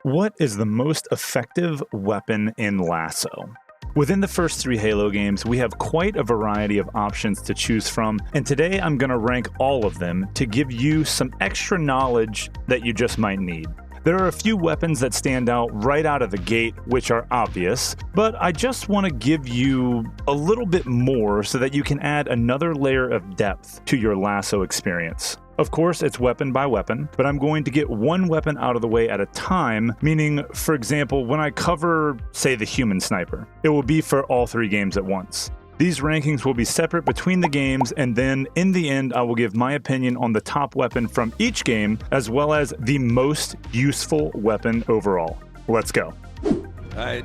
What is the most effective weapon in LASO? Within the first 3 Halo games, we have quite a variety of options to choose from, and today I'm going to rank all of them to give you some extra knowledge that you just might need. There are a few weapons that stand out right out of the gate, which are obvious, but I just want to give you a little bit more so that you can add another layer of depth to your LASO experience. Of course, it's weapon by weapon, but I'm going to get one weapon out of the way at a time, meaning, for example, when I cover, say, the human sniper, it will be for all 3 games at once. These rankings will be separate between the games, and then in the end, I will give my opinion on the top weapon from each game, as well as the most useful weapon overall. Let's go.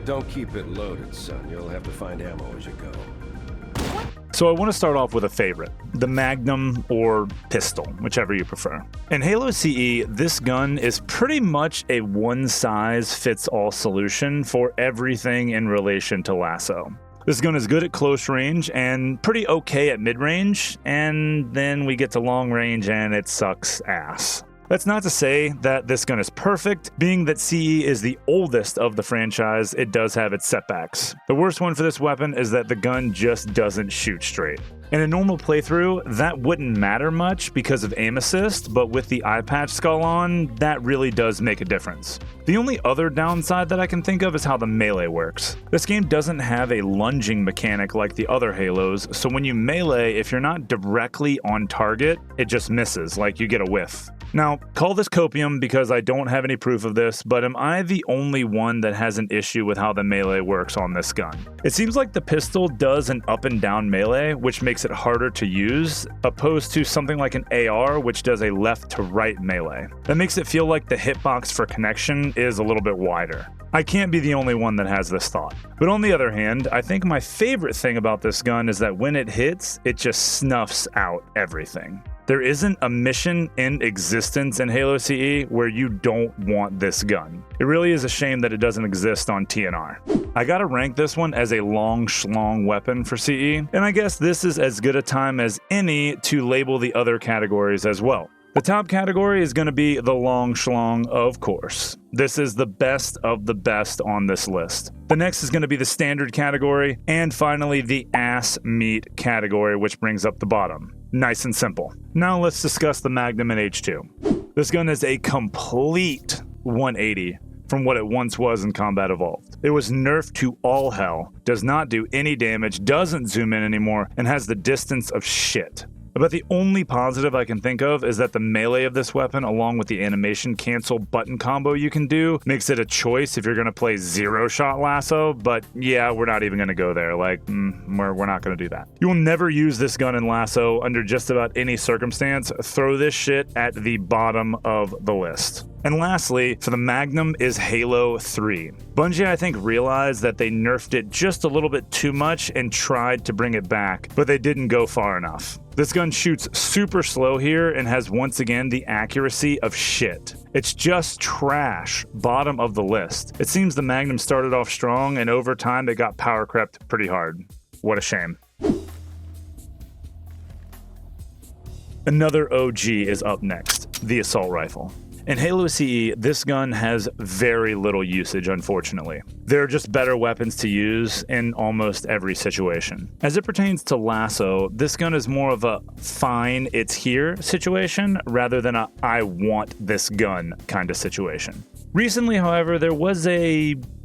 Don't keep it loaded, son. You'll have to find ammo as you go. So I want to start off with a favorite, the Magnum or pistol, whichever you prefer. In Halo CE, this gun is pretty much a one-size-fits-all solution for everything in relation to LASO. This gun is good at close range and pretty okay at mid-range, and then we get to long range and it sucks ass. That's not to say that this gun is perfect. Being that CE is the oldest of the franchise, it does have its setbacks. The worst one for this weapon is that the gun just doesn't shoot straight. In a normal playthrough, that wouldn't matter much because of aim assist, but with the eye patch skull on, that really does make a difference. The only other downside that I can think of is how the melee works. This game doesn't have a lunging mechanic like the other Halos, so when you melee, if you're not directly on target, it just misses, like you get a whiff. Now, call this copium because I don't have any proof of this, but am I the only one that has an issue with how the melee works on this gun? It seems like the pistol does an up and down melee, which makes it harder to use, opposed to something like an AR, which does a left to right melee. That makes it feel like the hitbox for connection is a little bit wider. I can't be the only one that has this thought. But on the other hand, I think my favorite thing about this gun is that when it hits, it just snuffs out everything. There isn't a mission in existence in Halo CE where you don't want this gun. It really is a shame that it doesn't exist on TNR. I gotta rank this one as a long schlong weapon for CE, and I guess this is as good a time as any to label the other categories as well. The top category is going to be the long schlong, of course. This is the best of the best on this list. The next is going to be the standard category, and finally the ass meat category, which brings up the bottom. Nice and simple. Now let's discuss the Magnum in H2. This gun is a complete 180 from what it once was in Combat Evolved. It was nerfed to all hell, does not do any damage, doesn't zoom in anymore, and has the distance of shit. But the only positive I can think of is that the melee of this weapon, along with the animation cancel button combo you can do, makes it a choice if you're going to play zero-shot LASO, but yeah, we're not even going to go there. We're not going to do that. You will never use this gun in LASO under just about any circumstance. Throw this shit at the bottom of the list. And lastly, for the Magnum is Halo 3. Bungie, I think, realized that they nerfed it just a little bit too much and tried to bring it back, but they didn't go far enough. This gun shoots super slow here and has once again the accuracy of shit. It's just trash, bottom of the list. It seems the Magnum started off strong and over time it got power crept pretty hard. What a shame. Another OG is up next, the assault rifle. In Halo CE, this gun has very little usage, unfortunately. There are just better weapons to use in almost every situation. As it pertains to LASO, this gun is more of a fine, it's here situation rather than a I want this gun kind of situation. Recently, however, there was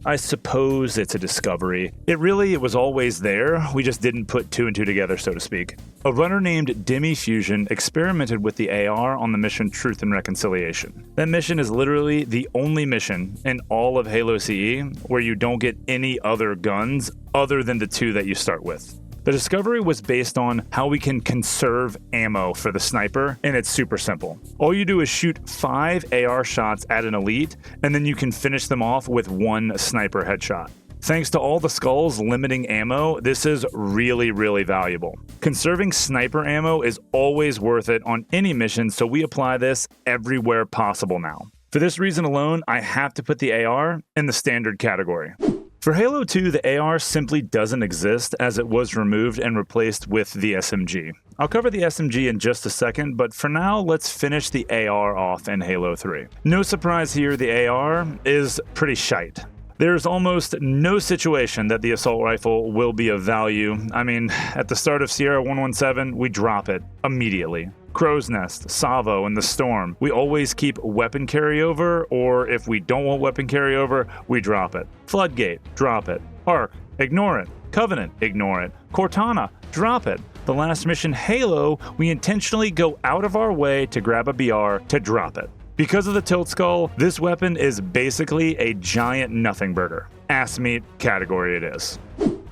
I suppose it's a discovery. It was always there, we just didn't put 2 and 2 together, so to speak. A runner named Demi Fusion experimented with the AR on the mission Truth and Reconciliation. That mission is literally the only mission in all of Halo CE where you don't get any other guns other than the 2 that you start with. The discovery was based on how we can conserve ammo for the sniper, and it's super simple. All you do is shoot 5 AR shots at an elite, and then you can finish them off with 1 sniper headshot. Thanks to all the skulls limiting ammo, this is really, really valuable. Conserving sniper ammo is always worth it on any mission, so we apply this everywhere possible now. For this reason alone, I have to put the AR in the standard category. For Halo 2, the AR simply doesn't exist as it was removed and replaced with the SMG. I'll cover the SMG in just a second, but for now, let's finish the AR off in Halo 3. No surprise here, the AR is pretty shite. There's almost no situation that the assault rifle will be of value. I mean, at the start of Sierra 117, we drop it immediately. Crow's Nest, Savo, and the Storm, we always keep weapon carryover, or if we don't want weapon carryover, we drop it. Floodgate, drop it. Arc, ignore it. Covenant, ignore it. Cortana, drop it. The last mission, Halo, we intentionally go out of our way to grab a BR to drop it. Because of the tilt skull, this weapon is basically a giant nothing burger. Ass meat category it is.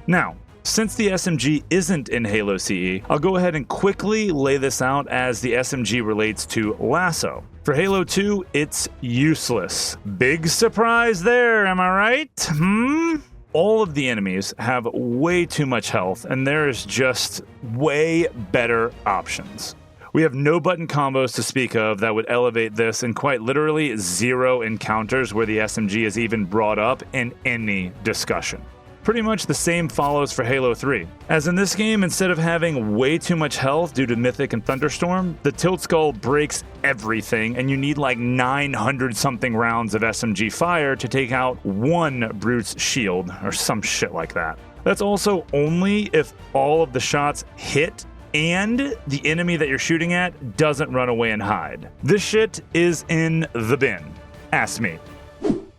Now, since the SMG isn't in Halo CE, I'll go ahead and quickly lay this out as the SMG relates to LASO. For Halo 2, it's useless. Big surprise there, am I right? All of the enemies have way too much health, and there's just way better options. We have no button combos to speak of that would elevate this, and quite literally 0 encounters where the SMG is even brought up in any discussion. Pretty much the same follows for Halo 3. As in this game, instead of having way too much health due to Mythic and Thunderstorm, the Tilt Skull breaks everything, and you need like 900 something rounds of SMG fire to take out one Brute's shield, or some shit like that. That's also only if all of the shots hit and the enemy that you're shooting at doesn't run away and hide. This shit is in the bin. Ask me.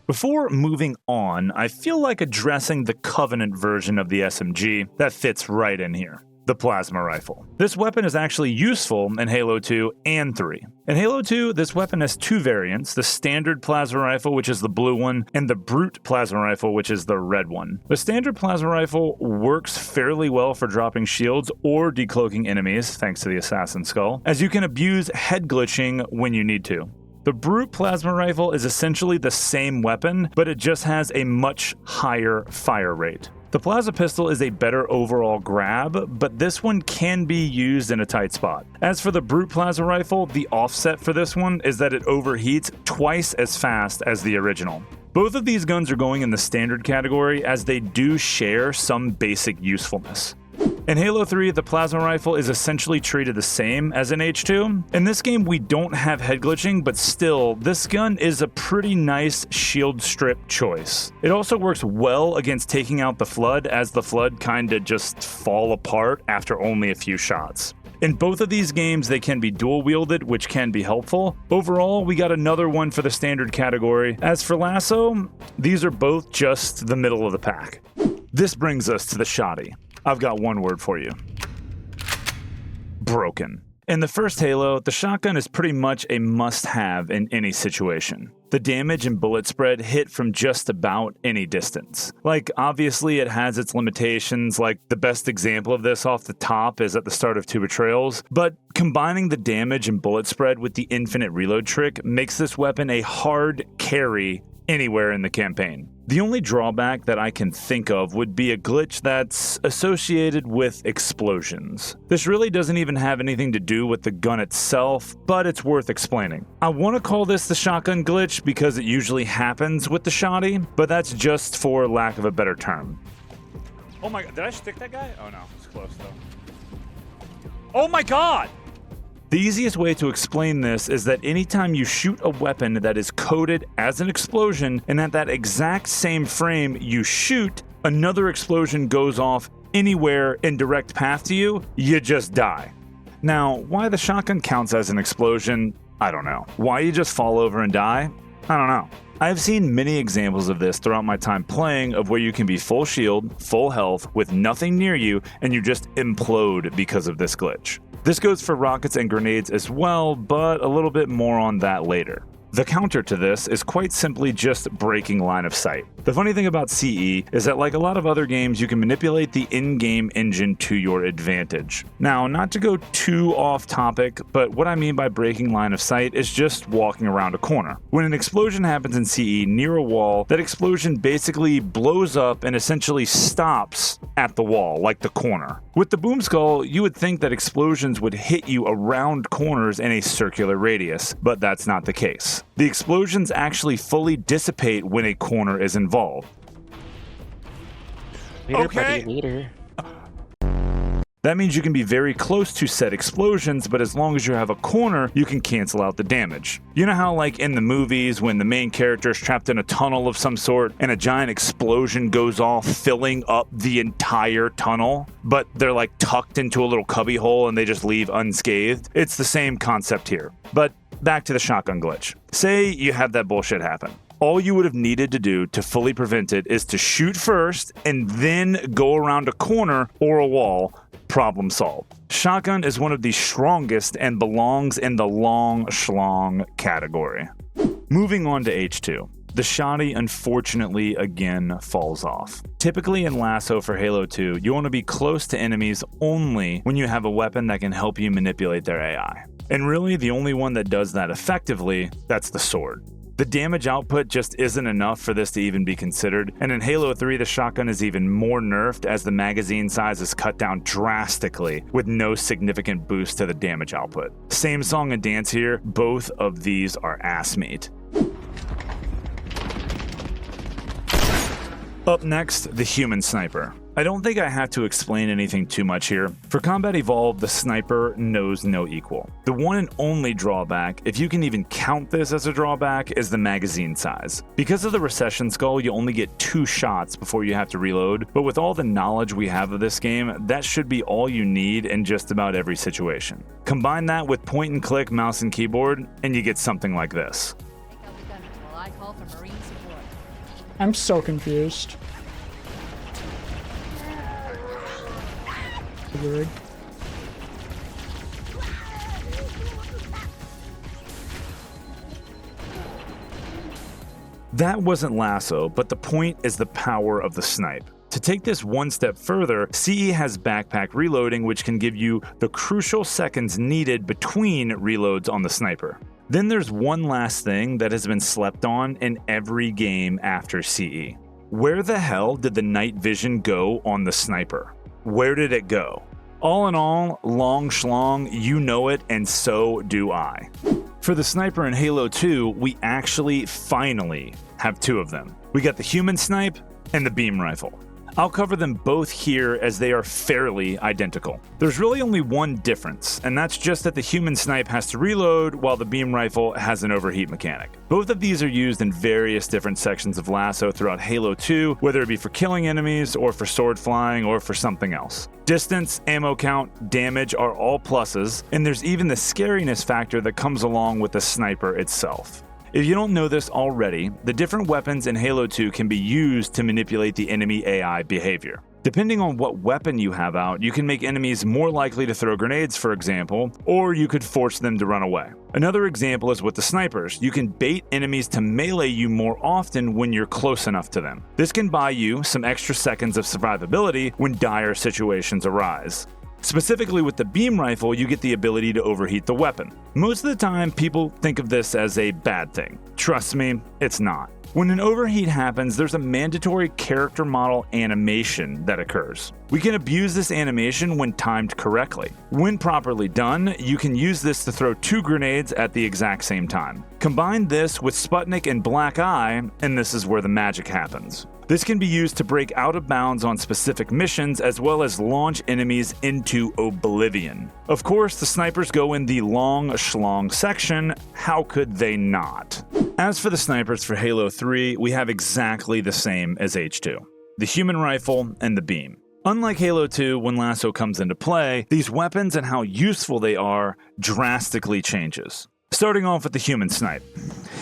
Before moving on, I feel like addressing the Covenant version of the SMG that fits right in here. The plasma rifle. This weapon is actually useful in Halo 2 and 3. In Halo 2, this weapon has two variants, the standard plasma rifle, which is the blue one, and the brute plasma rifle, which is the red one. The standard plasma rifle works fairly well for dropping shields or decloaking enemies, thanks to the assassin skull, as you can abuse head glitching when you need to. The brute plasma rifle is essentially the same weapon, but it just has a much higher fire rate. The plasma pistol is a better overall grab, but this one can be used in a tight spot. As for the brute plasma rifle, the offset for this one is that it overheats twice as fast as the original. Both of these guns are going in the standard category as they do share some basic usefulness. In Halo 3, the plasma rifle is essentially treated the same as in H2. In this game, we don't have head glitching, but still, this gun is a pretty nice shield strip choice. It also works well against taking out the Flood, as the Flood kinda just fall apart after only a few shots. In both of these games, they can be dual-wielded, which can be helpful. Overall, we got another one for the standard category. As for LASO, these are both just the middle of the pack. This brings us to the shotty. I've got one word for you. Broken. In the first Halo, the shotgun is pretty much a must-have in any situation. The damage and bullet spread hit from just about any distance. Like, obviously it has its limitations, like the best example of this off the top is at the start of 2 Betrayals, but combining the damage and bullet spread with the infinite reload trick makes this weapon a hard carry anywhere in the campaign. The only drawback that I can think of would be a glitch that's associated with explosions. This really doesn't even have anything to do with the gun itself, but it's worth explaining. I want to call this the shotgun glitch because it usually happens with the shotty, but that's just for lack of a better term. Oh my god, did I stick that guy? Oh no, it's close though. Oh my god! The easiest way to explain this is that anytime you shoot a weapon that is coded as an explosion, and at that exact same frame you shoot, another explosion goes off anywhere in direct path to you, you just die. Now, why the shotgun counts as an explosion, I don't know. Why you just fall over and die, I don't know. I've seen many examples of this throughout my time playing, of where you can be full shield, full health, with nothing near you, and you just implode because of this glitch. This goes for rockets and grenades as well, but a little bit more on that later. The counter to this is quite simply just breaking line of sight. The funny thing about CE is that, like a lot of other games, you can manipulate the in-game engine to your advantage. Now, not to go too off topic, but what I mean by breaking line of sight is just walking around a corner. When an explosion happens in CE near a wall, that explosion basically blows up and essentially stops at the wall, like the corner. With the boom skull, you would think that explosions would hit you around corners in a circular radius, but that's not the case. The explosions actually fully dissipate when a corner is involved. Later, Okay. buddy, later. That means you can be very close to set explosions, but as long as you have a corner, you can cancel out the damage. You know how like in the movies when the main character is trapped in a tunnel of some sort and a giant explosion goes off filling up the entire tunnel, but they're like tucked into a little cubby hole and they just leave unscathed? It's the same concept here. But back to the shotgun glitch. Say you have that bullshit happen. All you would have needed to do to fully prevent it is to shoot first and then go around a corner or a wall. Problem solved. Shotgun is one of the strongest and belongs in the long schlong category. Moving on to H2. The shotty unfortunately again falls off. Typically in LASO for Halo 2, you want to be close to enemies only when you have a weapon that can help you manipulate their AI. And really the only one that does that effectively, that's the sword. The damage output just isn't enough for this to even be considered, and in Halo 3 the shotgun is even more nerfed as the magazine size is cut down drastically with no significant boost to the damage output. Same song and dance here, both of these are ass meat. Up next, the human sniper. I don't think I have to explain anything too much here. For Combat Evolved, the sniper knows no equal. The one and only drawback, if you can even count this as a drawback, is the magazine size. Because of the recession skull, you only get 2 shots before you have to reload, but with all the knowledge we have of this game, that should be all you need in just about every situation. Combine that with point and click mouse and keyboard, and you get something like this. I'm so confused. Weird. That wasn't LASO, but the point is the power of the snipe. To take this one step further, CE has backpack reloading, which can give you the crucial seconds needed between reloads on the sniper. Then there's one last thing that has been slept on in every game after CE. Where the hell did the night vision go on the sniper? Where did it go? All in all, long schlong, you know it, and so do I. For the sniper in Halo 2, we actually finally have 2 of them. We got the human snipe and the beam rifle. I'll cover them both here as they are fairly identical. There's really only one difference, and that's just that the human snipe has to reload while the beam rifle has an overheat mechanic. Both of these are used in various different sections of LASO throughout Halo 2, whether it be for killing enemies or for sword flying or for something else. Distance, ammo count, damage are all pluses, and there's even the scariness factor that comes along with the sniper itself. If you don't know this already, the different weapons in Halo 2 can be used to manipulate the enemy AI behavior. Depending on what weapon you have out, you can make enemies more likely to throw grenades, for example, or you could force them to run away. Another example is with the snipers. You can bait enemies to melee you more often when you're close enough to them. This can buy you some extra seconds of survivability when dire situations arise. Specifically with the beam rifle, you get the ability to overheat the weapon. Most of the time, people think of this as a bad thing. Trust me, it's not. When an overheat happens, there's a mandatory character model animation that occurs. We can abuse this animation when timed correctly. When properly done, you can use this to throw 2 grenades at the exact same time. Combine this with Sputnik and Black Eye, and this is where the magic happens. This can be used to break out of bounds on specific missions as well as launch enemies into oblivion. Of course, the snipers go in the long schlong section. How could they not? As for the snipers for Halo 3, we have exactly the same as H2. The human rifle and the beam. Unlike Halo 2, when LASO comes into play, these weapons and how useful they are drastically changes. Starting off with the human snipe.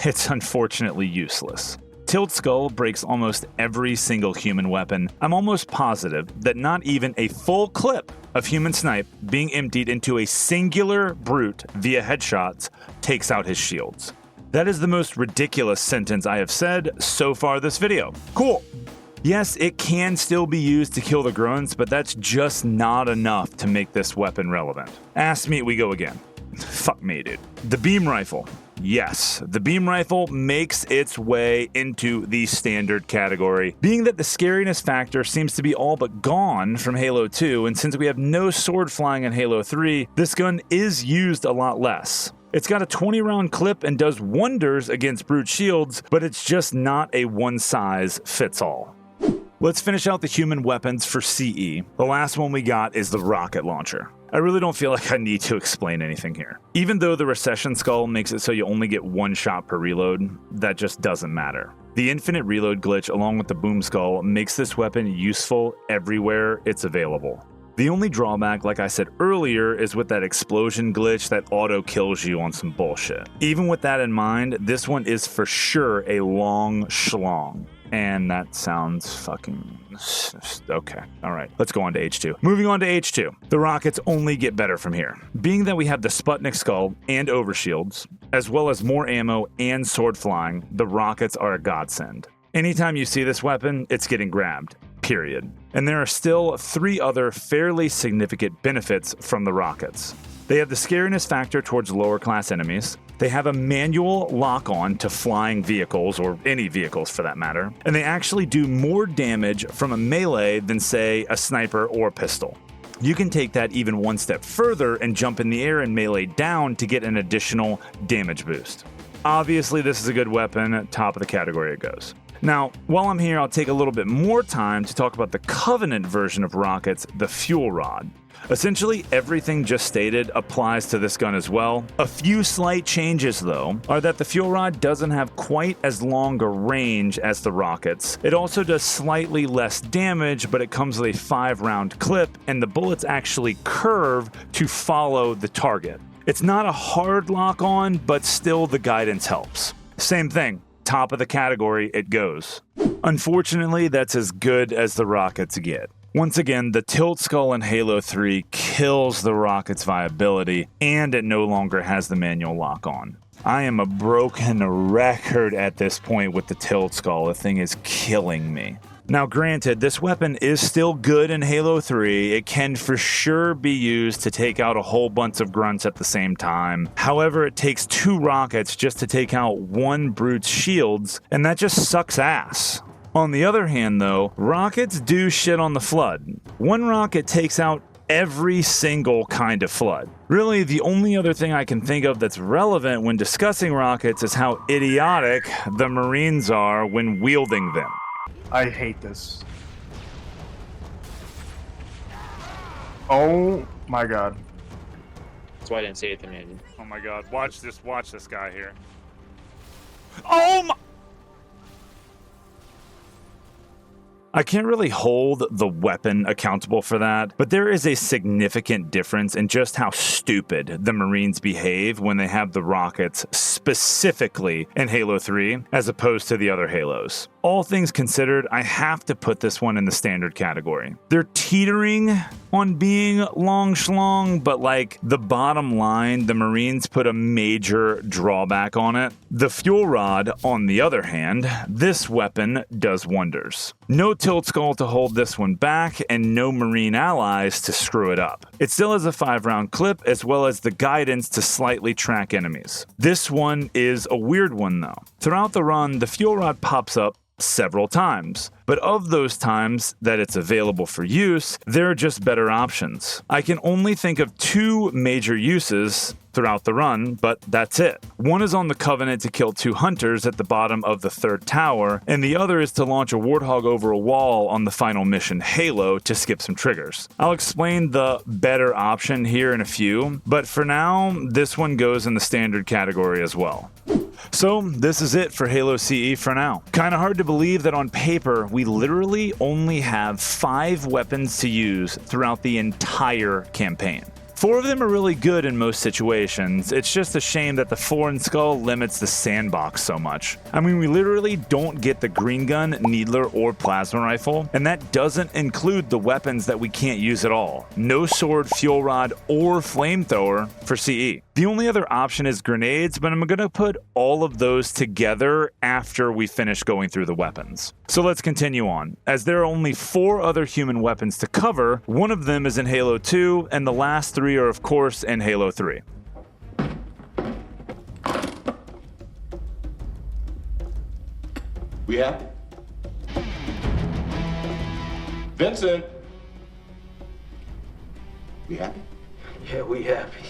It's unfortunately useless. Tilt Skull breaks almost every single human weapon. I'm almost positive that not even a full clip of human snipe being emptied into a singular brute via headshots takes out his shields. That is the most ridiculous sentence I have said so far this video. Cool. Yes, it can still be used to kill the grunts, but that's just not enough to make this weapon relevant. Ass meat we go again. Fuck me, dude. The beam rifle. Yes, the beam rifle makes its way into the standard category. Being that the scariness factor seems to be all but gone from Halo 2, and since we have no sword flying in Halo 3, this gun is used a lot less. It's got a 20-round clip and does wonders against brute shields, but it's just not a one-size-fits-all. Let's finish out the human weapons for CE. The last one we got is the rocket launcher. I really don't feel like I need to explain anything here. Even though the recession skull makes it so you only get one shot per reload, that just doesn't matter. The infinite reload glitch along with the boom skull makes this weapon useful everywhere it's available. The only drawback, like I said earlier, is with that explosion glitch that auto kills you on some bullshit. Even with that in mind, this one is for sure a long schlong. And that sounds fucking... okay. Alright, let's go on to H2. Moving on to H2. The rockets only get better from here. Being that we have the Sputnik skull and overshields, as well as more ammo and sword flying, the rockets are a godsend. Anytime you see this weapon, it's getting grabbed. Period. And there are still 3 other fairly significant benefits from the rockets. They have the scariness factor towards lower class enemies. They have a manual lock-on to flying vehicles, or any vehicles for that matter, and they actually do more damage from a melee than, say, a sniper or a pistol. You can take that even one step further and jump in the air and melee down to get an additional damage boost. Obviously, this is a good weapon, top of the category it goes. Now, while I'm here, I'll take a little bit more time to talk about the Covenant version of rockets, the Fuel Rod. Essentially, everything just stated applies to this gun as well. A few slight changes, though, are that the Fuel Rod doesn't have quite as long a range as the rockets. It also does slightly less damage, but it comes with a 5-round clip, and the bullets actually curve to follow the target. It's not a hard lock-on, but still the guidance helps. Same thing. Top of the category it goes. Unfortunately, that's as good as the rockets get. Once again, the tilt skull in Halo 3 kills the rocket's viability, and it no longer has the manual lock-on. I am a broken record at this point with the tilt skull. The thing is killing me. Now granted, this weapon is still good in Halo 3. It can for sure be used to take out a whole bunch of grunts at the same time. However, it takes 2 rockets just to take out 1 brute's shields, and that just sucks ass. On the other hand though, rockets do shit on the flood. 1 rocket takes out every single kind of flood. Really, the only other thing I can think of that's relevant when discussing rockets is how idiotic the Marines are when wielding them. I hate this. Oh my god. That's why I didn't say anything, man. Oh my god, watch this guy here. Oh my... I can't really hold the weapon accountable for that, but there is a significant difference in just how stupid the Marines behave when they have the rockets specifically in Halo 3 as opposed to the other Halos. All things considered, I have to put this one in the standard category. They're teetering on being long schlong, but like the bottom line, the Marines put a major drawback on it. The Fuel Rod, on the other hand, this weapon does wonders. No tilt skull to hold this one back, and no Marine allies to screw it up. It still has a 5-round clip, as well as the guidance to slightly track enemies. This one is a weird one though. Throughout the run, the Fuel Rod pops up several times, but of those times that it's available for use, there are just better options. I can only think of 2 major uses throughout the run, but that's it. One is on the Covenant to kill 2 hunters at the bottom of the 3rd tower, and the other is to launch a Warthog over a wall on the final mission Halo to skip some triggers. I'll explain the better option here in a few, but for now, this one goes in the standard category as well. So this is it for Halo CE for now. Kinda hard to believe that on paper, we literally only have 5 weapons to use throughout the entire campaign. 4 of them are really good in most situations. It's just a shame that the foreign skull limits the sandbox so much. I mean, we literally don't get the green gun, needler, or plasma rifle, and that doesn't include the weapons that we can't use at all. No sword, fuel rod, or flamethrower for CE. The only other option is grenades, but I'm gonna put all of those together after we finish going through the weapons. So let's continue on. As there are only 4 other human weapons to cover, one of them is in Halo 2, and the last 3 are of course in Halo 3. We happy? Vincent! We happy? Yeah, we happy.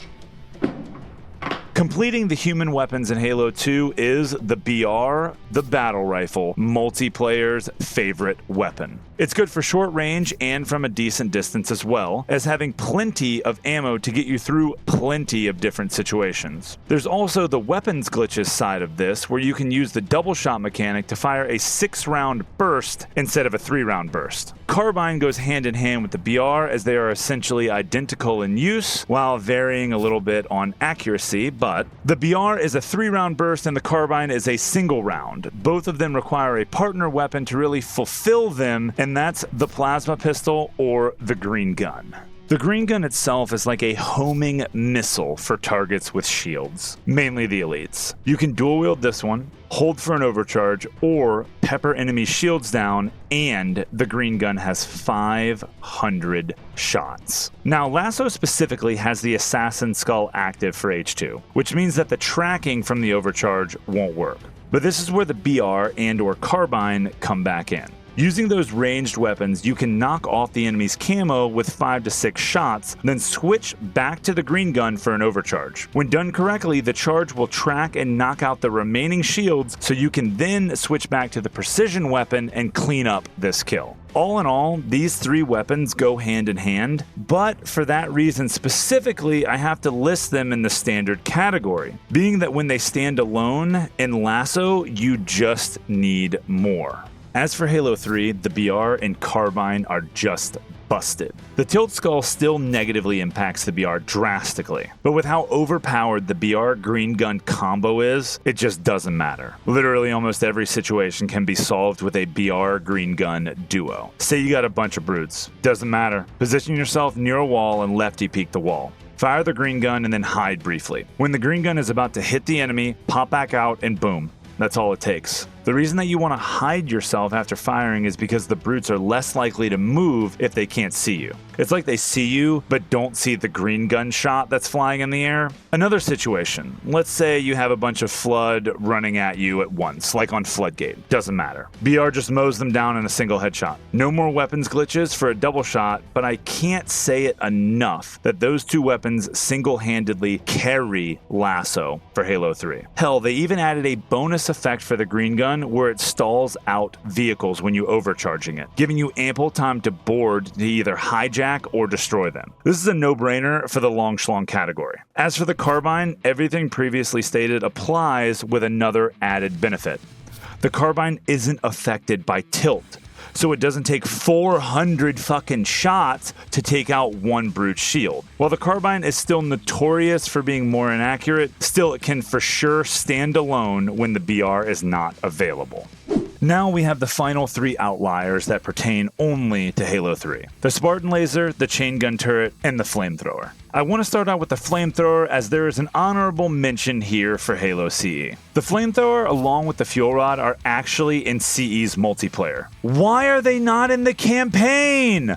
Completing the human weapons in Halo 2 is the BR, the battle rifle, multiplayer's favorite weapon. It's good for short range and from a decent distance as well, as having plenty of ammo to get you through plenty of different situations. There's also the weapons glitches side of this, where you can use the double shot mechanic to fire a 6-round burst instead of a 3-round burst. Carbine goes hand in hand with the BR, as they are essentially identical in use, while varying a little bit on accuracy, but the BR is a 3-round burst and the Carbine is a single round. Both of them require a partner weapon to really fulfill them, and that's the plasma pistol or the green gun. The green gun itself is like a homing missile for targets with shields, mainly the elites. You can dual wield this one, hold for an overcharge, or pepper enemy shields down, and the green gun has 500 shots. Now, LASO specifically has the Assassin Skull active for H2, which means that the tracking from the overcharge won't work. But this is where the BR and or Carbine come back in. Using those ranged weapons, you can knock off the enemy's camo with 5 to 6 shots, then switch back to the green gun for an overcharge. When done correctly, the charge will track and knock out the remaining shields, so you can then switch back to the precision weapon and clean up this kill. All in all, these 3 weapons go hand in hand, but for that reason specifically, I have to list them in the standard category, being that when they stand alone in LASO, you just need more. As for Halo 3, the BR and Carbine are just busted. The tilt skull still negatively impacts the BR drastically, but with how overpowered the BR green gun combo is, it just doesn't matter. Literally almost every situation can be solved with a BR green gun duo. Say you got a bunch of brutes, doesn't matter. Position yourself near a wall and lefty peek the wall. Fire the green gun and then hide briefly. When the green gun is about to hit the enemy, pop back out and boom. That's all it takes. The reason that you want to hide yourself after firing is because the brutes are less likely to move if they can't see you. It's like they see you, but don't see the green gun shot that's flying in the air. Another situation, let's say you have a bunch of Flood running at you at once, like on Floodgate. Doesn't matter. BR just mows them down in a single headshot. No more weapons glitches for a double shot, but I can't say it enough that those 2 weapons single-handedly carry LASO for Halo 3. Hell, they even added a bonus effect for the green gun where it stalls out vehicles when you overcharging it, giving you ample time to board to either hijack or destroy them. This is a no-brainer for the long schlong category. As for the Carbine, everything previously stated applies with another added benefit. The Carbine isn't affected by tilt, so it doesn't take 400 fucking shots to take out one brute shield. While the Carbine is still notorious for being more inaccurate, still it can for sure stand alone when the BR is not available. Now we have the final 3 outliers that pertain only to Halo 3. The Spartan Laser, the Chaingun Turret, and the Flamethrower. I want to start out with the Flamethrower as there is an honorable mention here for Halo CE. The Flamethrower along with the Fuel Rod are actually in CE's multiplayer. Why are they not in the campaign?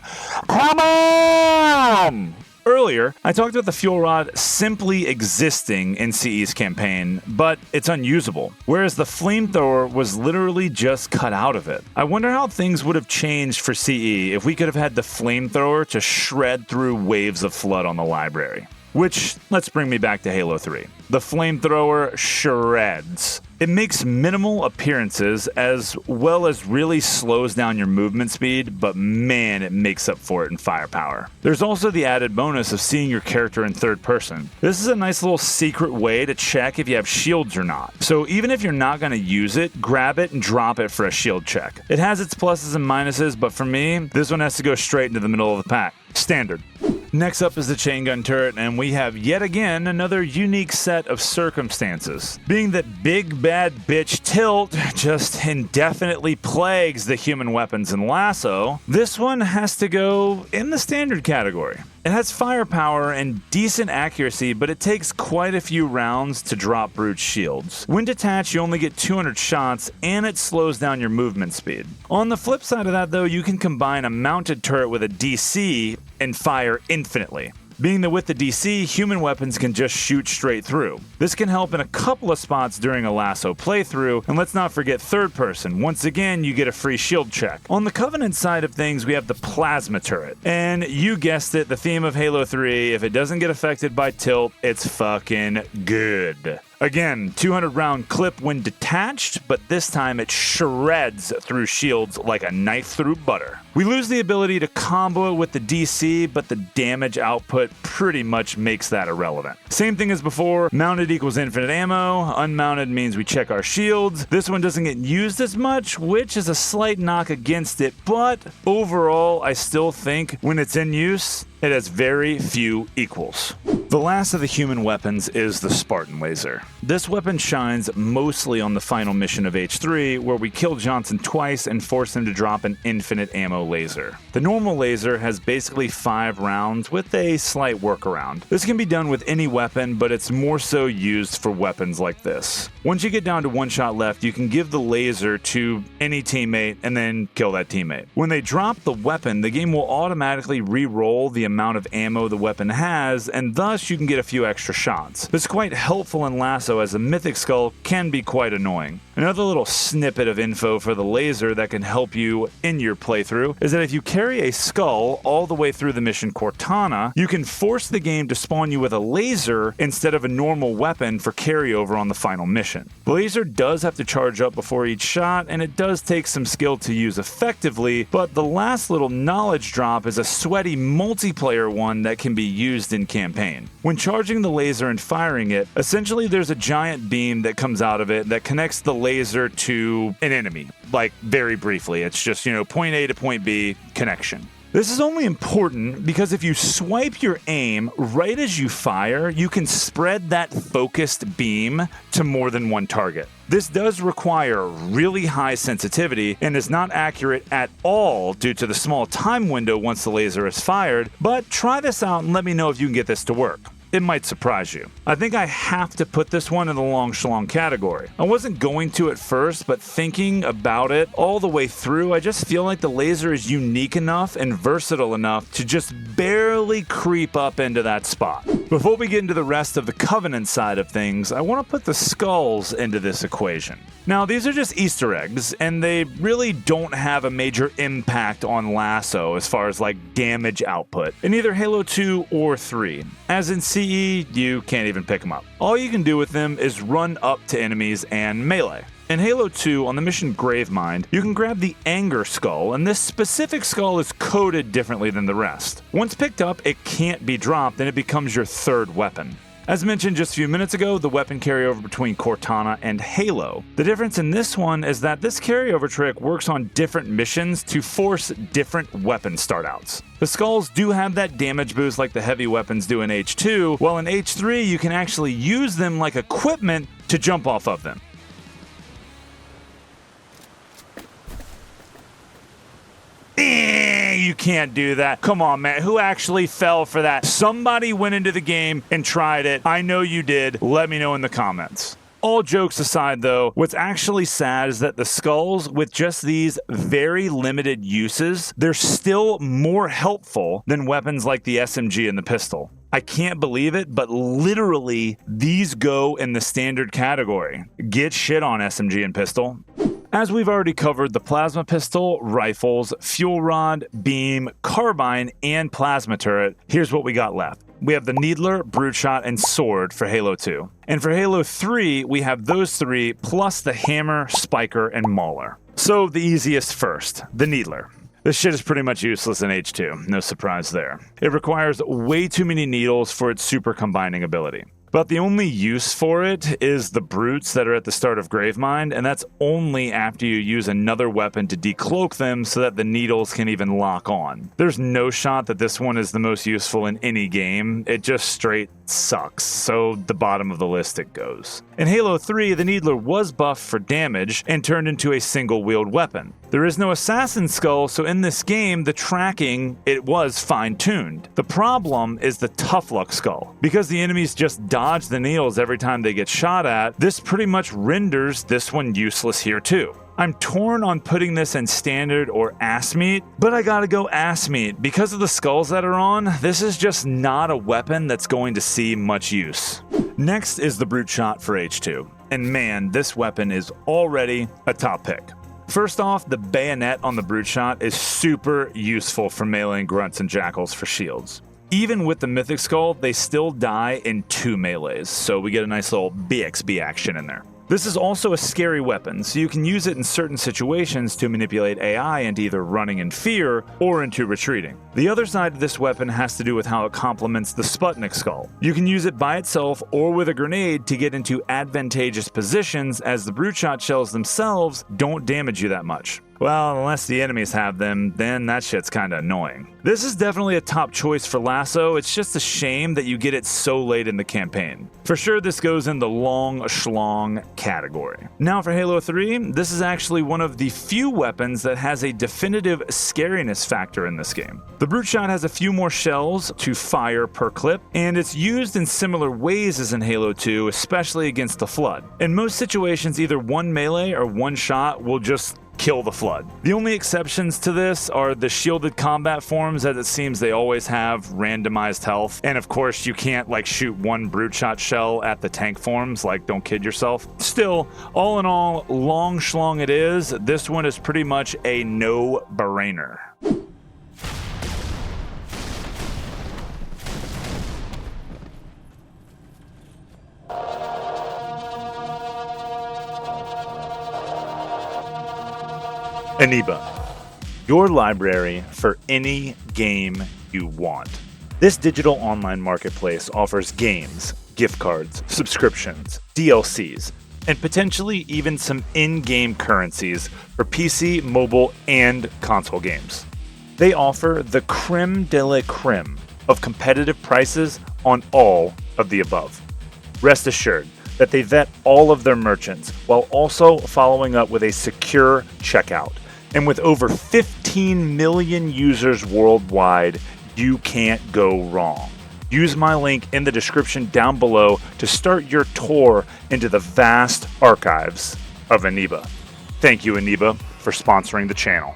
Come on! Earlier, I talked about the Fuel Rod simply existing in CE's campaign, but it's unusable, whereas the Flamethrower was literally just cut out of it. I wonder how things would have changed for CE if we could have had the Flamethrower to shred through waves of Flood on the library. Which, let's bring me back to Halo 3. The Flamethrower shreds. It makes minimal appearances as well as really slows down your movement speed, but man, it makes up for it in firepower. There's also the added bonus of seeing your character in third person. This is a nice little secret way to check if you have shields or not. So even if you're not going to use it, grab it and drop it for a shield check. It has its pluses and minuses, but for me, this one has to go straight into the middle of the pack. Standard. Next up is the Chaingun Turret, and we have yet again another unique set of circumstances. Being that big bad bitch Tilt just indefinitely plagues the human weapons in LASO, this one has to go in the standard category. It has firepower and decent accuracy, but it takes quite a few rounds to drop brute shields. When detached, you only get 200 shots, and it slows down your movement speed. On the flip side of that though, you can combine a mounted turret with a DC and fire infinitely. being that with the DC, human weapons can just shoot straight through. This can help in a couple of spots during a LASO playthrough, and let's not forget third person. Once again, you get a free shield check. On the Covenant side of things, we have the plasma turret. And you guessed it, the theme of Halo 3, if it doesn't get affected by tilt, it's fucking good. Again, 200 round clip when detached, but this time it shreds through shields like a knife through butter. We lose the ability to combo it with the DC, but the damage output pretty much makes that irrelevant. Same thing as before, mounted equals infinite ammo, unmounted means we check our shields. This one doesn't get used as much, which is a slight knock against it, but overall I still think when it's in use, it has very few equals. The last of the human weapons is the Spartan laser. This weapon shines mostly on the final mission of H3, where we kill Johnson twice and force him to drop an infinite ammo laser. The normal laser has basically 5 rounds with a slight workaround. This can be done with any weapon, but it's more so used for weapons like this. Once you get down to 1 shot left, you can give the laser to any teammate and then kill that teammate. When they drop the weapon, the game will automatically re-roll the amount of ammo the weapon has, and thus you can get a few extra shots. This is quite helpful in LASO, as a mythic skull can be quite annoying. Another little snippet of info for the laser that can help you in your playthrough is that if you carry a skull all the way through the mission Cortana, you can force the game to spawn you with a laser instead of a normal weapon for carryover on the final mission. The laser does have to charge up before each shot, and it does take some skill to use effectively, but the last little knowledge drop is a sweaty multiplayer one that can be used in campaign. When charging the laser and firing it, essentially there's a giant beam that comes out of it that connects the laser to an enemy. Like, very briefly, it's just, point A to point B connection. This is only important because if you swipe your aim right as you fire, you can spread that focused beam to more than one target. This does require really high sensitivity and is not accurate at all due to the small time window once the laser is fired, but try this out and let me know if you can get this to work. It might surprise you. I think I have to put this one in the long schlong category. I wasn't going to at first, but thinking about it all the way through, I just feel like the laser is unique enough and versatile enough to just barely creep up into that spot. Before we get into the rest of the Covenant side of things, I want to put the skulls into this equation. Now, these are just Easter eggs, and they really don't have a major impact on LASO as far as damage output in either Halo 2 or 3. As in CE, you can't even pick them up. All you can do with them is run up to enemies and melee. In Halo 2, on the mission Gravemind, you can grab the Anger Skull, and this specific skull is coded differently than the rest. Once picked up, it can't be dropped, and it becomes your third weapon. As mentioned just a few minutes ago, the weapon carryover between Cortana and Halo. The difference in this one is that this carryover trick works on different missions to force different weapon startouts. The skulls do have that damage boost like the heavy weapons do in H2, while in H3 you can actually use them like equipment to jump off of them. You can't do that. Come on, man. Who actually fell for that? Somebody went into the game and tried it. I know you did. Let me know in the comments. All jokes aside, though, what's actually sad is that the skulls, with just these very limited uses, they're still more helpful than weapons like the SMG and the pistol. I can't believe it, but literally, these go in the standard category. Get shit on SMG and pistol. As we've already covered the plasma pistol, rifles, fuel rod, beam, carbine, and plasma turret, here's what we got left. We have the Needler, Bruteshot, and Sword for Halo 2. And for Halo 3, we have those 3 plus the Hammer, Spiker, and Mauler. So the easiest first, the Needler. This shit is pretty much useless in H2, no surprise there. It requires way too many needles for its super combining ability. But the only use for it is the brutes that are at the start of Gravemind, and that's only after you use another weapon to decloak them so that the needles can even lock on. There's no shot that this one is the most useful in any game. It just straight sucks, so the bottom of the list it goes. In Halo 3, the Needler was buffed for damage and turned into a single-wield weapon. There is no Assassin Skull, so in this game, the tracking, it was fine-tuned. The problem is the Tough Luck Skull. Because the enemies just dodge the needles every time they get shot at, this pretty much renders this one useless here too. I'm torn on putting this in standard or ass meat, but I gotta go ass meat. Because of the skulls that are on, this is just not a weapon that's going to see much use. Next is the Bruteshot for H2, and man, this weapon is already a top pick. First off, the bayonet on the Bruteshot is super useful for meleeing grunts and jackals for shields. Even with the Mythic Skull, they still die in 2 melees, so we get a nice little BXB action in there. This is also a scary weapon, so you can use it in certain situations to manipulate AI into either running in fear or into retreating. The other side of this weapon has to do with how it complements the Sputnik Skull. You can use it by itself or with a grenade to get into advantageous positions, as the Bruteshot shells themselves don't damage you that much. Well, unless the enemies have them, then that shit's kinda annoying. This is definitely a top choice for LASO, it's just a shame that you get it so late in the campaign. For sure this goes in the long schlong category. Now for Halo 3, this is actually one of the few weapons that has a definitive scariness factor in this game. The Bruteshot has a few more shells to fire per clip, and it's used in similar ways as in Halo 2, especially against the Flood. In most situations, either one melee or one shot will just kill the Flood. The only exceptions to this are the shielded combat forms, as it seems they always have randomized health. And of course, you can't like shoot one Bruteshot shell at the tank forms, like don't kid yourself. Still, all in all, long schlong it is. This one is pretty much a no-brainer. Eneba, your library for any game you want. This digital online marketplace offers games, gift cards, subscriptions, DLCs, and potentially even some in-game currencies for PC, mobile, and console games. They offer the creme de la creme of competitive prices on all of the above. Rest assured that they vet all of their merchants while also following up with a secure checkout. And with over 15 million users worldwide, you can't go wrong. Use my link in the description down below to start your tour into the vast archives of Eneba. Thank you, Eneba, for sponsoring the channel.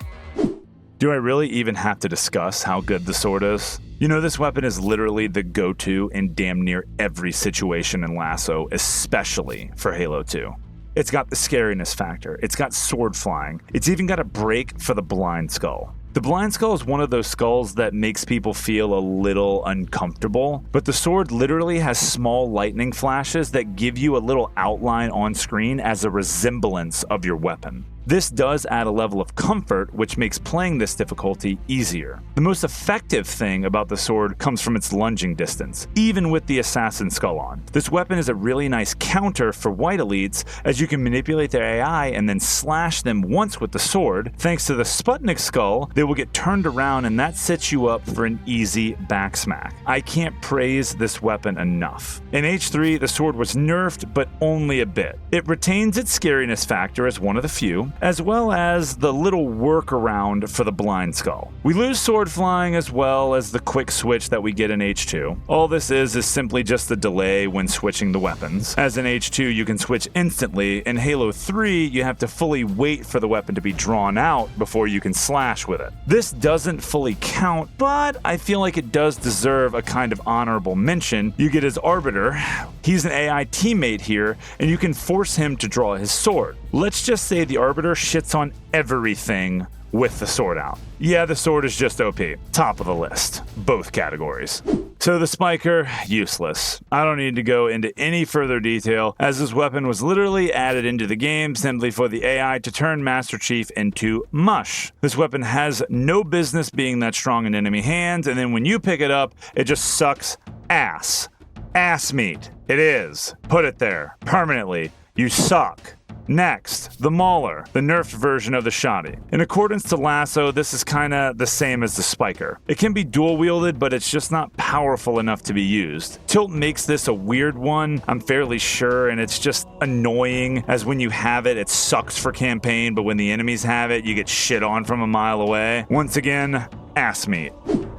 Do I really even have to discuss how good the sword is? You know, this weapon is literally the go-to in damn near every situation in LASO, especially for Halo 2. It's got the scariness factor, it's got sword flying, it's even got a break for the blind skull. The blind skull is one of those skulls that makes people feel a little uncomfortable, but the sword literally has small lightning flashes that give you a little outline on screen as a resemblance of your weapon. This does add a level of comfort, which makes playing this difficulty easier. The most effective thing about the sword comes from its lunging distance, even with the assassin skull on. This weapon is a really nice counter for white elites, as you can manipulate their AI and then slash them once with the sword. Thanks to the Sputnik skull, they will get turned around, and that sets you up for an easy backsmack. I can't praise this weapon enough. In H3, the sword was nerfed, but only a bit. It retains its scariness factor as one of the few, as well as the little workaround for the blind skull. We lose sword flying as well as the quick switch that we get in H2. All this is simply just the delay when switching the weapons. As in H2, you can switch instantly. In Halo 3, you have to fully wait for the weapon to be drawn out before you can slash with it. This doesn't fully count, but I feel like it does deserve a kind of honorable mention. You get his Arbiter. He's an AI teammate here, and you can force him to draw his sword. Let's just say the Arbiter shits on everything with the sword out. Yeah, the sword is just OP. Top of the list. Both categories. So the Spiker, useless. I don't need to go into any further detail, as this weapon was literally added into the game simply for the AI to turn Master Chief into mush. This weapon has no business being that strong in enemy hands, and then when you pick it up, it just sucks ass. Ass meat. It is. Put it there. Permanently. You suck. Next, the Mauler, the nerfed version of the Shoddy. In accordance to LASO, this is kinda the same as the Spiker. It can be dual wielded, but it's just not powerful enough to be used. Tilt makes this a weird one, I'm fairly sure, and it's just annoying, as when you have it, it sucks for campaign, but when the enemies have it, you get shit on from a mile away. Once again, ass meat.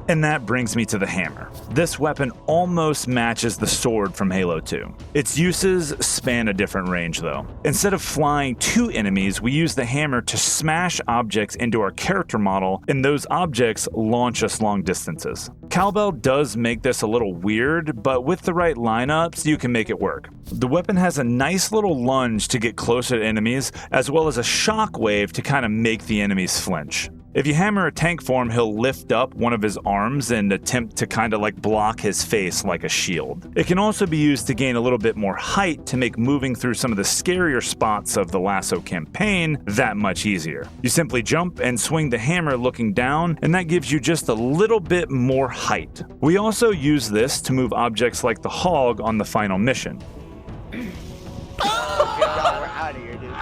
And that brings me to the hammer. This weapon almost matches the sword from Halo 2. Its uses span a different range though. Instead of flying to enemies, we use the hammer to smash objects into our character model, and those objects launch us long distances. Cowbell does make this a little weird, but with the right lineups, you can make it work. The weapon has a nice little lunge to get closer to enemies, as well as a shockwave to kind of make the enemies flinch. If you hammer a tank form, he'll lift up one of his arms and attempt to kind of like block his face like a shield. It can also be used to gain a little bit more height to make moving through some of the scarier spots of the LASO campaign that much easier. You simply jump and swing the hammer looking down, and that gives you just a little bit more height. We also use this to move objects like the hog on the final mission. Oh, God, we're out of here, dude.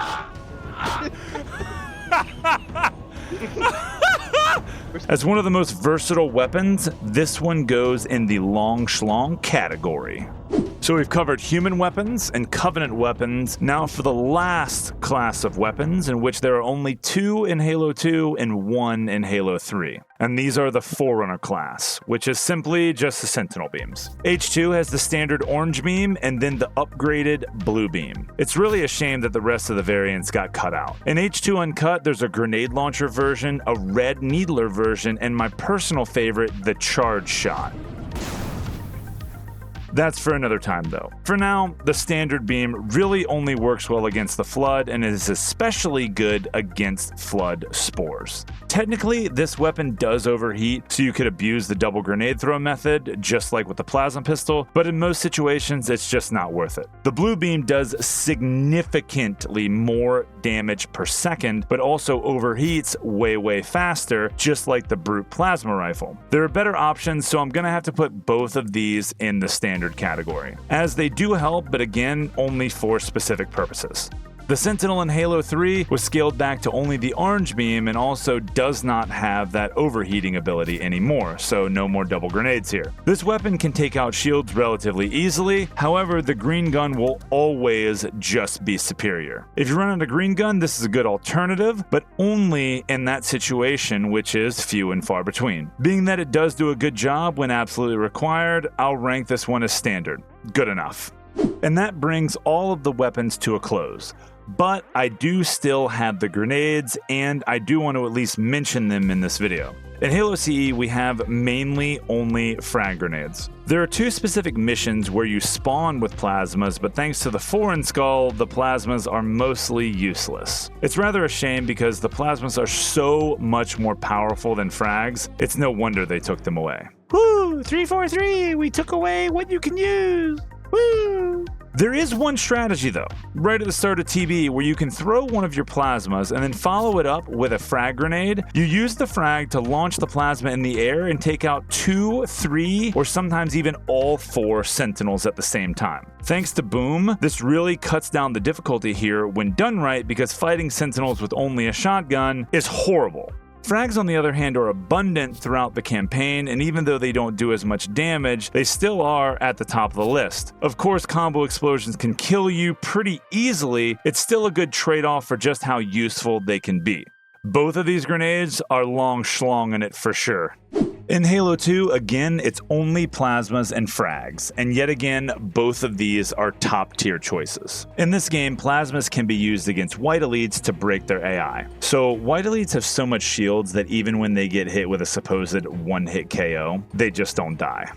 As one of the most versatile weapons, this one goes in the long schlong category. So we've covered human weapons and Covenant weapons. Now for the last class of weapons, in which there are only 2 in Halo 2 and 1 in Halo 3. And these are the Forerunner class, which is simply just the Sentinel beams. H2 has the standard orange beam and then the upgraded blue beam. It's really a shame that the rest of the variants got cut out. In H2 Uncut, there's a grenade launcher version, a red needler version, and my personal favorite, the charge shot. That's for another time though. For now, the standard beam really only works well against the Flood and is especially good against Flood spores. Technically, this weapon does overheat, so you could abuse the double grenade throw method, just like with the plasma pistol, but in most situations, it's just not worth it. The blue beam does significantly more damage per second, but also overheats way faster, just like the Brute plasma rifle. There are better options, so I'm gonna have to put both of these in the standard category, as they do help, but again, only for specific purposes. The Sentinel in Halo 3 was scaled back to only the orange beam and also does not have that overheating ability anymore, so no more double grenades here. This weapon can take out shields relatively easily, however, the green gun will always just be superior. If you run out of green gun, this is a good alternative, but only in that situation, which is few and far between. Being that it does do a good job when absolutely required, I'll rank this one as standard. Good enough. And that brings all of the weapons to a close. But I do still have the grenades, and I do want to at least mention them in this video. In Halo CE, we have mainly only frag grenades. There are 2 specific missions where you spawn with plasmas, but thanks to the foreign skull, the plasmas are mostly useless. It's rather a shame because the plasmas are so much more powerful than frags, it's no wonder they took them away. Woo! 343! We took away what you can use! Woo! There is one strategy though, right at the start of TB, where you can throw one of your plasmas and then follow it up with a frag grenade. You use the frag to launch the plasma in the air and take out 2, 3, or sometimes even all 4 Sentinels at the same time. Thanks to Boom, this really cuts down the difficulty here when done right, because fighting Sentinels with only a shotgun is horrible. Frags, on the other hand, are abundant throughout the campaign, and even though they don't do as much damage, they still are at the top of the list. Of course, combo explosions can kill you pretty easily. It's still a good trade-off for just how useful they can be. Both of these grenades are long schlong in it for sure. In Halo 2, again, it's only plasmas and frags, and yet again, both of these are top tier choices. In this game, plasmas can be used against white elites to break their AI. So white elites have so much shields that even when they get hit with a supposed one-hit KO, they just don't die.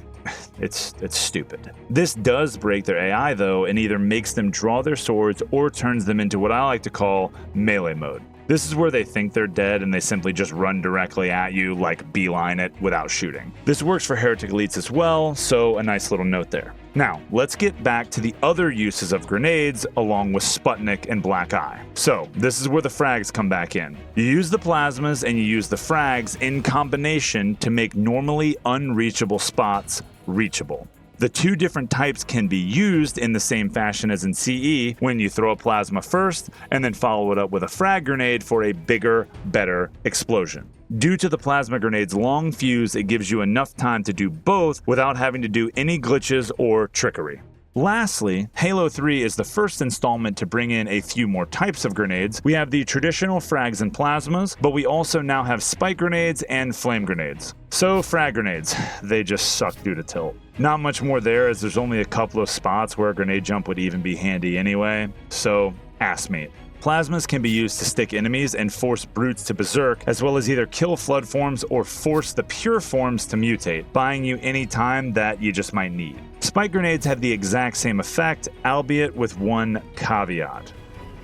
It's stupid. This does break their AI though, and either makes them draw their swords or turns them into what I like to call melee mode. This is where they think they're dead and they simply just run directly at you, like beeline it without shooting. This works for heretic elites as well, so a nice little note there. Now, let's get back to the other uses of grenades along with Sputnik and Black Eye. So, this is where the frags come back in. You use the plasmas and you use the frags in combination to make normally unreachable spots reachable. The 2 different types can be used in the same fashion as in CE, when you throw a plasma first and then follow it up with a frag grenade for a bigger, better explosion. Due to the plasma grenade's long fuse, it gives you enough time to do both without having to do any glitches or trickery. Lastly, Halo 3 is the first installment to bring in a few more types of grenades. We have the traditional frags and plasmas, but we also now have spike grenades and flame grenades. So frag grenades, they just suck due to tilt. Not much more there, as there's only a couple of spots where a grenade jump would even be handy anyway, so ass meat. Plasmas can be used to stick enemies and force brutes to berserk, as well as either kill flood forms or force the pure forms to mutate, buying you any time that you just might need. Spike grenades have the exact same effect, albeit with one caveat.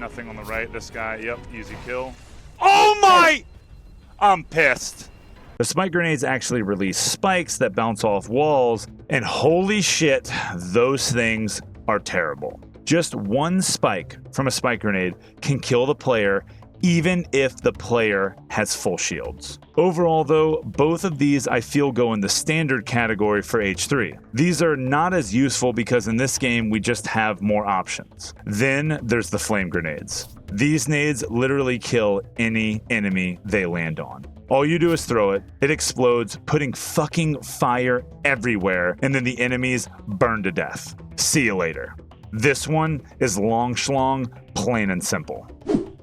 Nothing on the right, this guy, yep, easy kill. Oh my! I'm pissed. The spike grenades actually release spikes that bounce off walls, and holy shit, those things are terrible. Just one spike from a spike grenade can kill the player, even if the player has full shields. Overall though, both of these I feel go in the standard category for H3. These are not as useful because in this game we just have more options. Then there's the flame grenades. These nades literally kill any enemy they land on. All you do is throw it, it explodes, putting fucking fire everywhere, and then the enemies burn to death. See you later. This one is long schlong, plain and simple.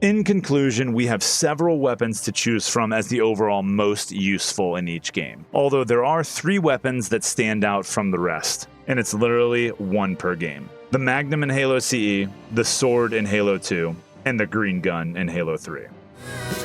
In conclusion, we have several weapons to choose from as the overall most useful in each game. Although there are 3 weapons that stand out from the rest, and it's literally 1 per game. The Magnum in Halo CE, the sword in Halo 2, and the green gun in Halo 3.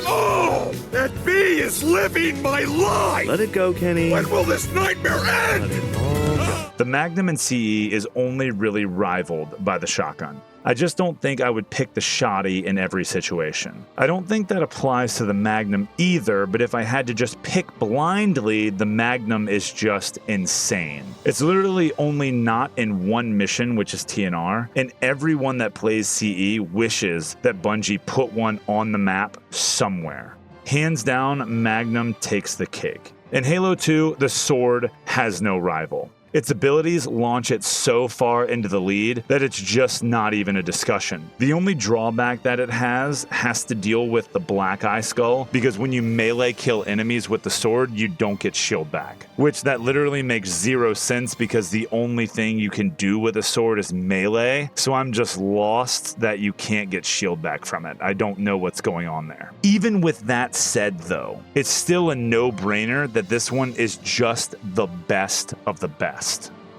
Oh, that bee is living my life! Let it go, Kenny. When will this nightmare end? Let it all go. The Magnum in CE is only really rivaled by the shotgun. I just don't think I would pick the shotty in every situation. I don't think that applies to the Magnum either, but if I had to just pick blindly, the Magnum is just insane. It's literally only not in one mission, which is TNR, and everyone that plays CE wishes that Bungie put one on the map somewhere. Hands down, Magnum takes the cake. In Halo 2, the sword has no rival. Its abilities launch it so far into the lead that it's just not even a discussion. The only drawback that it has to deal with the black eye skull, because when you melee kill enemies with the sword, you don't get shield back. Which that literally makes 0 sense because the only thing you can do with a sword is melee, so I'm just lost that you can't get shield back from it. I don't know what's going on there. Even with that said though, it's still a no-brainer that this one is just the best of the best.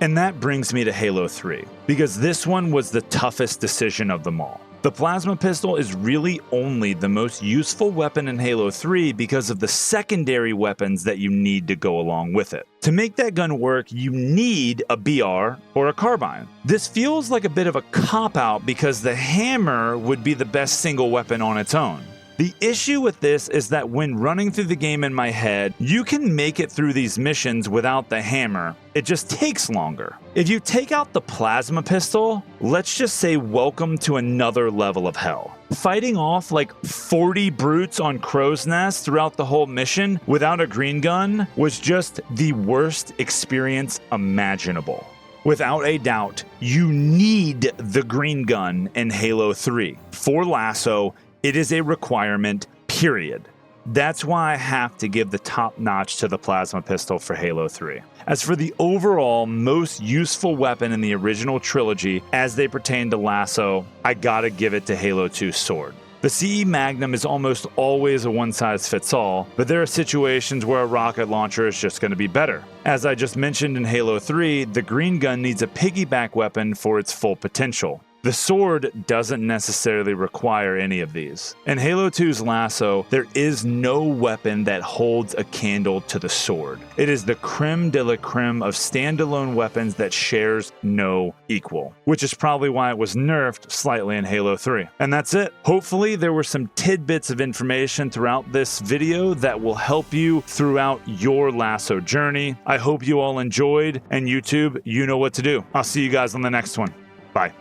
And that brings me to Halo 3, because this one was the toughest decision of them all. The plasma pistol is really only the most useful weapon in Halo 3 because of the secondary weapons that you need to go along with it. To make that gun work, you need a BR or a carbine. This feels like a bit of a cop-out because the hammer would be the best single weapon on its own. The issue with this is that when running through the game in my head, you can make it through these missions without the hammer. It just takes longer. If you take out the plasma pistol, let's just say welcome to another level of hell. Fighting off like 40 brutes on Crow's Nest throughout the whole mission without a green gun was just the worst experience imaginable. Without a doubt, you need the green gun in Halo 3. For LASO, it is a requirement, period. That's why I have to give the top notch to the plasma pistol for Halo 3. As for the overall most useful weapon in the original trilogy as they pertain to LASO, I gotta give it to Halo 2's sword. The CE Magnum is almost always a one-size-fits-all, but there are situations where a rocket launcher is just going to be better. As I just mentioned in Halo 3, the green gun needs a piggyback weapon for its full potential. The sword doesn't necessarily require any of these. In Halo 2's LASO, there is no weapon that holds a candle to the sword. It is the creme de la creme of standalone weapons that shares no equal, which is probably why it was nerfed slightly in Halo 3. And that's it. Hopefully there were some tidbits of information throughout this video that will help you throughout your LASO journey. I hope you all enjoyed, and YouTube, you know what to do. I'll see you guys on the next one. Bye.